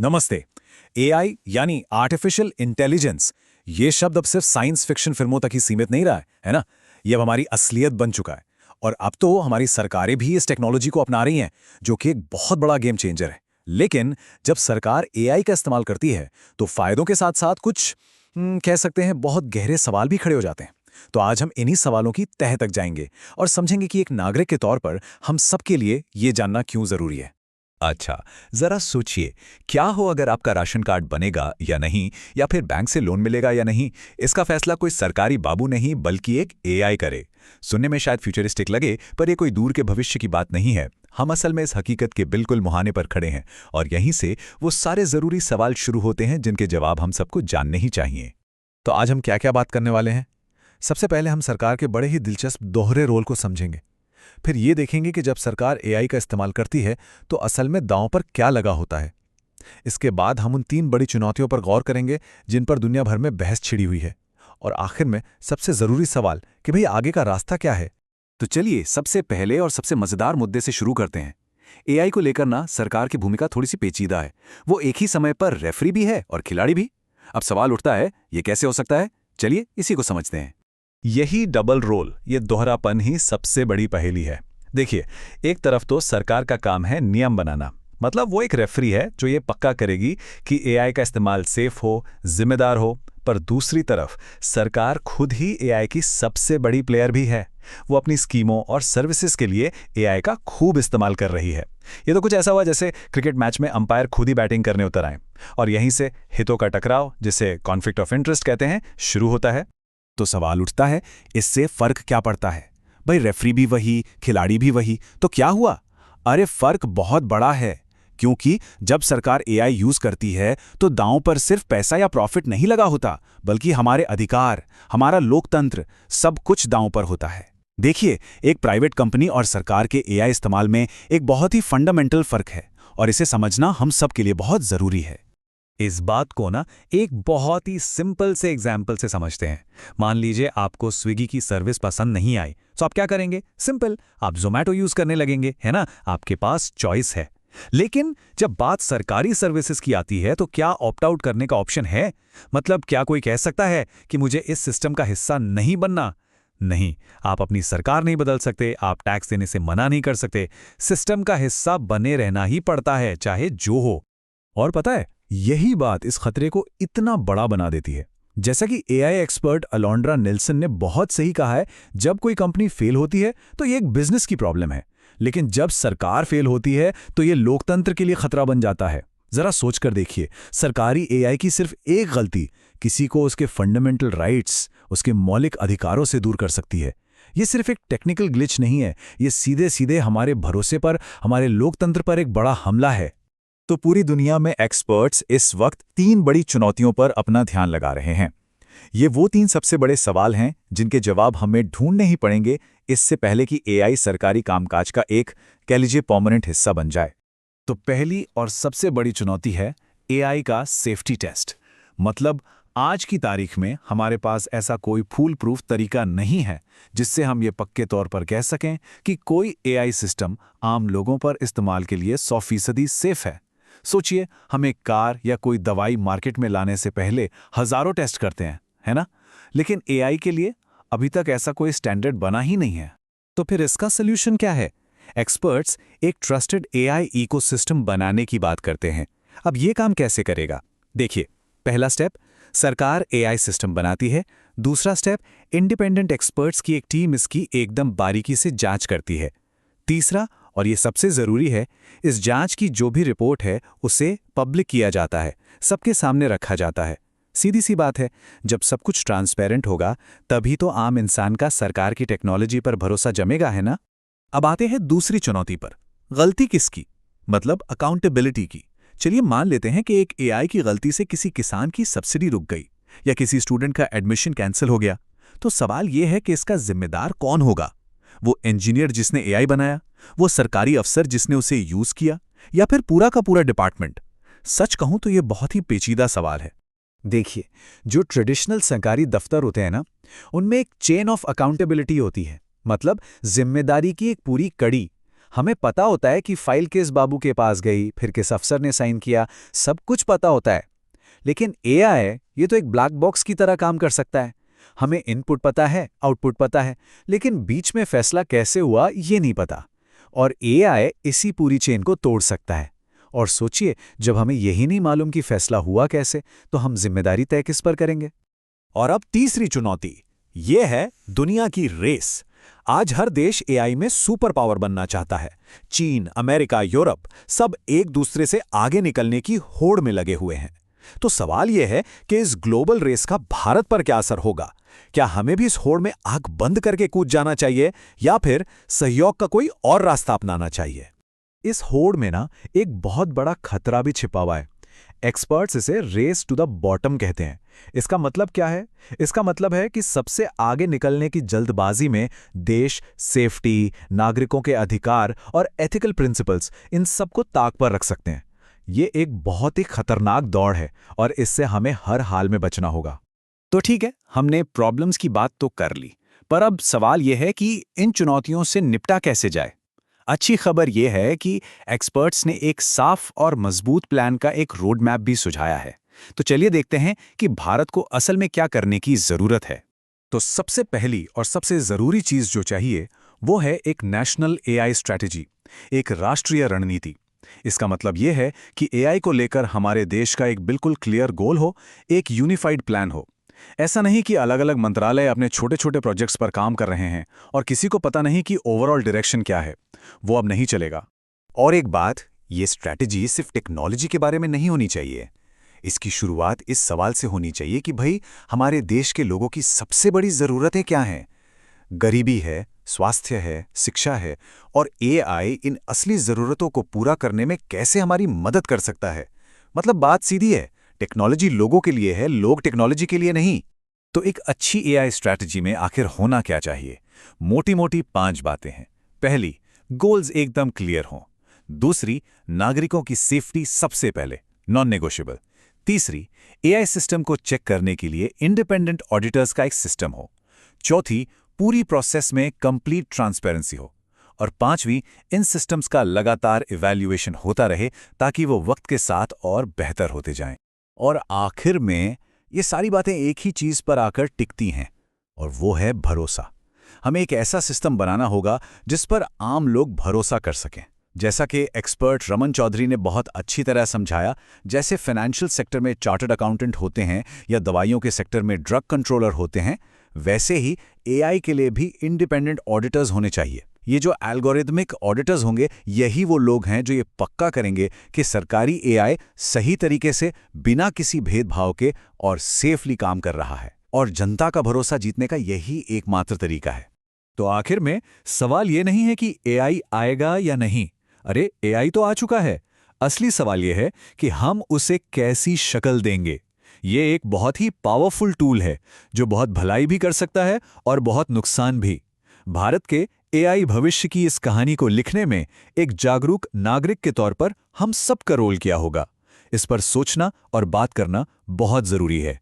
नमस्ते। एआई यानी artificial intelligence, ये शब्द अब सिर्फ साइंस फिक्शन फिल्मों तक ही सीमित नहीं रहा है ना? ये अब हमारी असलियत बन चुका है। और अब तो हमारी सरकारें भी इस टेक्नोलॉजी को अपना रही हैं, जो कि एक बहुत बड़ा गेम चेंजर है। लेकिन जब सरकार एआई का इस्तेमाल करती है, तो फायदों के साथ-साथ कुछ कह सकते हैं बहुत गहरे सवाल भी खड़े हो जाते हैं। तो आज हम इन्हीं सवालों की तह तक जाएंगे और समझेंगे कि एक नागरिक के तौर पर हम सबके लिए ये जानना क्यों जरूरी है। अच्छा, जरा सोचिए, क्या हो अगर आपका राशन कार्ड बनेगा या नहीं, या फिर बैंक से लोन मिलेगा या नहीं, इसका फैसला कोई सरकारी बाबू नहीं बल्कि एक एआई करे। सुनने में शायद फ्यूचरिस्टिक लगे, पर ये कोई दूर के भविष्य की बात नहीं है। हम असल में इस हकीकत के बिल्कुल मुहाने पर खड़े हैं, और यहीं से वो सारे जरूरी सवाल शुरू होते हैं जिनके जवाब हम सबको जानने ही चाहिए। तो आज हम क्या क्या बात करने वाले हैं? सबसे पहले हम सरकार के बड़े ही दिलचस्प दोहरे रोल को समझेंगे। फिर ये देखेंगे कि जब सरकार एआई का इस्तेमाल करती है तो असल में दांव पर क्या लगा होता है। इसके बाद हम उन 3 बड़ी चुनौतियों पर गौर करेंगे जिन पर दुनिया भर में बहस छिड़ी हुई है। और आखिर में सबसे जरूरी सवाल कि भाई आगे का रास्ता क्या है। तो चलिए सबसे पहले और सबसे मजेदार मुद्दे से शुरू करते हैं। एआई को लेकर ना सरकार की भूमिका थोड़ी सी पेचीदा है। वो एक ही समय पर रेफरी भी है और खिलाड़ी भी। अब सवाल उठता है, ये कैसे हो सकता है? चलिए इसी को समझते हैं। यही डबल रोल, ये दोहरापन ही सबसे बड़ी पहेली है। देखिए, एक तरफ तो सरकार का काम है नियम बनाना, मतलब वो एक रेफरी है जो ये पक्का करेगी कि एआई का इस्तेमाल सेफ हो, जिम्मेदार हो। पर दूसरी तरफ सरकार खुद ही एआई की सबसे बड़ी प्लेयर भी है। वो अपनी स्कीमों और सर्विसेज के लिए एआई का खूब इस्तेमाल कर रही है। ये तो कुछ ऐसा हुआ जैसे क्रिकेट मैच में अंपायर खुद ही बैटिंग करने उतर आए, और यहीं से हितों का टकराव, जिसे कॉन्फ्लिक्ट ऑफ इंटरेस्ट कहते हैं, शुरू होता है। तो सवाल उठता है, इससे फर्क क्या पड़ता है? भाई रेफरी भी वही, खिलाड़ी भी वही, तो क्या हुआ? अरे फर्क बहुत बड़ा है, क्योंकि जब सरकार एआई यूज करती है तो दांव पर सिर्फ पैसा या प्रॉफिट नहीं लगा होता, बल्कि हमारे अधिकार, हमारा लोकतंत्र, सब कुछ दांव पर होता है। देखिए, एक प्राइवेट कंपनी और सरकार के एआई इस्तेमाल में एक बहुत ही फंडामेंटल फर्क है, और इसे समझना हम सब के लिए बहुत जरूरी है। इस बात को ना एक बहुत ही सिंपल से एग्जाम्पल से समझते हैं। मान लीजिए आपको स्विगी की सर्विस पसंद नहीं आई, तो आप क्या करेंगे? सिंपल, आप ज़ोमैटो यूज करने लगेंगे, है ना? आपके पास चॉइस है। लेकिन जब बात सरकारी सर्विसेज की आती है, तो क्या ऑप्ट आउट करने का ऑप्शन है? मतलब क्या कोई कह सकता है कि मुझे इस सिस्टम का हिस्सा नहीं बनना? नहीं, आप अपनी सरकार नहीं बदल सकते, आप टैक्स देने से मना नहीं कर सकते। सिस्टम का हिस्सा बने रहना ही पड़ता है, चाहे जो हो। और पता है, यही बात इस खतरे को इतना बड़ा बना देती है। जैसा कि एआई एक्सपर्ट अलोंड्रा नेल्सन ने बहुत सही कहा है, जब कोई कंपनी फेल होती है तो ये एक बिजनेस की प्रॉब्लम है, लेकिन जब सरकार फेल होती है तो ये लोकतंत्र के लिए खतरा बन जाता है। जरा सोचकर देखिए, सरकारी एआई की सिर्फ एक गलती किसी को उसके फंडामेंटल राइट्स, उसके मौलिक अधिकारों से दूर कर सकती है। ये सिर्फ एक टेक्निकल ग्लिच नहीं है, ये सीधे सीधे हमारे भरोसे पर, हमारे लोकतंत्र पर एक बड़ा हमला है। तो पूरी दुनिया में एक्सपर्ट्स इस वक्त 3 बड़ी चुनौतियों पर अपना ध्यान लगा रहे हैं। ये वो 3 सबसे बड़े सवाल हैं जिनके जवाब हमें ढूंढने ही पड़ेंगे, इससे पहले कि एआई सरकारी कामकाज का एक, कह लीजिए, परमानेंट हिस्सा बन जाए। तो पहली और सबसे बड़ी चुनौती है एआई का सेफ्टी टेस्ट। मतलब आज की तारीख में हमारे पास ऐसा कोई फूल प्रूफ तरीका नहीं है जिससे हम ये पक्के तौर पर कह सकें कि कोई एआई सिस्टम आम लोगों पर इस्तेमाल के लिए 100% सेफ है। सोचिए, हम एक कार या कोई दवाई मार्केट में लाने से पहले हजारों टेस्ट करते हैं, है ना? लेकिन एआई के लिए अभी तक ऐसा कोई स्टैंडर्ड बना ही नहीं है। तो फिर इसका सॉल्यूशन क्या है? एक्सपर्ट्स एक ट्रस्टेड एआई इकोसिस्टम बनाने की बात करते हैं। अब ये काम कैसे करेगा? देखिए, पहला स्टेप, सरकार एआई सिस्टम बनाती है। दूसरा स्टेप, इंडिपेंडेंट एक्सपर्ट्स की एक टीम इसकी एकदम बारीकी से जांच करती है। तीसरा, और ये सबसे जरूरी है, इस जांच की जो भी रिपोर्ट है उसे पब्लिक किया जाता है, सबके सामने रखा जाता है। सीधी सी बात है, जब सब कुछ ट्रांसपेरेंट होगा तभी तो आम इंसान का सरकार की टेक्नोलॉजी पर भरोसा जमेगा, है ना? अब आते हैं दूसरी चुनौती पर, गलती किसकी, मतलब अकाउंटेबिलिटी की। चलिए मान लेते हैं कि एक एआई की गलती से किसी किसान की सब्सिडी रुक गई या किसी स्टूडेंट का एडमिशन कैंसिल हो गया। तो सवाल यह है कि इसका जिम्मेदार कौन होगा? वो इंजीनियर जिसने एआई बनाया, वो सरकारी अफसर जिसने उसे यूज किया, या फिर पूरा का पूरा डिपार्टमेंट? सच कहूं तो यह बहुत ही पेचीदा सवाल है। देखिए, जो ट्रेडिशनल सरकारी दफ्तर होते हैं ना, उनमें एक चेन ऑफ अकाउंटेबिलिटी होती है, मतलब जिम्मेदारी की एक पूरी कड़ी। हमें पता होता है कि फाइल किस बाबू के पास गई, फिर किस अफसर ने साइन किया, सब कुछ पता होता है। लेकिन एआई ये तो एक ब्लैक बॉक्स की तरह काम कर सकता है। हमें इनपुट पता है, आउटपुट पता है, लेकिन बीच में फैसला कैसे हुआ ये नहीं पता। और एआई इसी पूरी चेन को तोड़ सकता है। और सोचिए, जब हमें यही नहीं मालूम कि फैसला हुआ कैसे, तो हम जिम्मेदारी तय किस पर करेंगे? और अब तीसरी चुनौती, ये है दुनिया की रेस। आज हर देश एआई में सुपर पावर बनना चाहता है। चीन, अमेरिका, यूरोप सब एक दूसरे से आगे निकलने की होड़ में लगे हुए हैं। तो सवाल यह है कि इस ग्लोबल रेस का भारत पर क्या असर होगा? क्या हमें भी इस होड़ में आंख बंद करके कूद जाना चाहिए, या फिर सहयोग का कोई और रास्ता अपनाना चाहिए? इस होड़ में ना एक बहुत बड़ा खतरा भी छिपा हुआ है। एक्सपर्ट्स इसे रेस टू द बॉटम कहते हैं। इसका मतलब क्या है? इसका मतलब है कि सबसे आगे निकलने की जल्दबाजी में देश सेफ्टी, नागरिकों के अधिकार और एथिकल प्रिंसिपल्स, इन सबको ताक पर रख सकते हैं। ये एक बहुत ही खतरनाक दौड़ है और इससे हमें हर हाल में बचना होगा। तो ठीक है, हमने प्रॉब्लम्स की बात तो कर ली, पर अब सवाल यह है कि इन चुनौतियों से निपटा कैसे जाए। अच्छी खबर यह है कि एक्सपर्ट्स ने एक साफ और मजबूत प्लान का एक रोड मैप भी सुझाया है। तो चलिए देखते हैं कि भारत को असल में क्या करने की जरूरत है। तो सबसे पहली और सबसे जरूरी चीज जो चाहिए वो है एक नेशनल एआई स्ट्रैटेजी, एक राष्ट्रीय रणनीति। इसका मतलब यह है कि एआई को लेकर हमारे देश का एक बिल्कुल क्लियर गोल हो, एक यूनिफाइड प्लान हो। ऐसा नहीं कि अलग अलग मंत्रालय अपने छोटे छोटे प्रोजेक्ट्स पर काम कर रहे हैं और किसी को पता नहीं कि ओवरऑल डायरेक्शन क्या है। वो अब नहीं चलेगा। और एक बात, ये स्ट्रैटेजी सिर्फ टेक्नोलॉजी के बारे में नहीं होनी चाहिए। इसकी शुरुआत इस सवाल से होनी चाहिए कि भाई, हमारे देश के लोगों की सबसे बड़ी ज़रूरतें क्या हैं? गरीबी है, स्वास्थ्य है, शिक्षा है, और एआई इन असली ज़रूरतों को पूरा करने में कैसे हमारी मदद कर सकता है? मतलब बात सीधी है, टेक्नोलॉजी लोगों के लिए है, लोग टेक्नोलॉजी के लिए नहीं। तो एक अच्छी एआई स्ट्रैटेजी में आखिर होना क्या चाहिए? मोटी मोटी 5 बातें हैं। पहली, गोल्स एकदम क्लियर हों। दूसरी, नागरिकों की सेफ्टी सबसे पहले, नॉन नेगोशिएबल। तीसरी, एआई सिस्टम को चेक करने के लिए इंडिपेंडेंट ऑडिटर्स का एक सिस्टम हो। चौथी, पूरी प्रोसेस में कंप्लीट ट्रांसपेरेंसी हो। और पांचवी, इन सिस्टम्स का लगातार इवैल्यूएशन होता रहे ताकि वो वक्त के साथ और बेहतर होते जाएं। और आखिर में ये सारी बातें एक ही चीज पर आकर टिकती हैं, और वो है भरोसा। हमें एक ऐसा सिस्टम बनाना होगा जिस पर आम लोग भरोसा कर सकें। जैसा कि एक्सपर्ट रमन चौधरी ने बहुत अच्छी तरह समझाया, जैसे फाइनेंशियल सेक्टर में चार्टर्ड अकाउंटेंट होते हैं या दवाइयों के सेक्टर में ड्रग कंट्रोलर होते हैं, वैसे ही एआई के लिए भी इंडिपेंडेंट ऑडिटर्स होने चाहिए। ये जो एल्गोरिथमिक ऑडिटर्स होंगे, यही वो लोग हैं जो ये पक्का करेंगे कि सरकारी एआई सही तरीके से, बिना किसी भेदभाव के और सेफली काम कर रहा है। और जनता का भरोसा जीतने का यही एकमात्र तरीका है। तो आखिर में सवाल ये नहीं है कि एआई आएगा या नहीं। अरे, एआई तो आ चुका है। असली सवाल यह है कि हम उसे कैसी शक्ल देंगे। ये एक बहुत ही पावरफुल टूल है जो बहुत भलाई भी कर सकता है और बहुत नुकसान भी। भारत के एआई भविष्य की इस कहानी को लिखने में एक जागरूक नागरिक के तौर पर हम सबका रोल क्या होगा, इस पर सोचना और बात करना बहुत जरूरी है।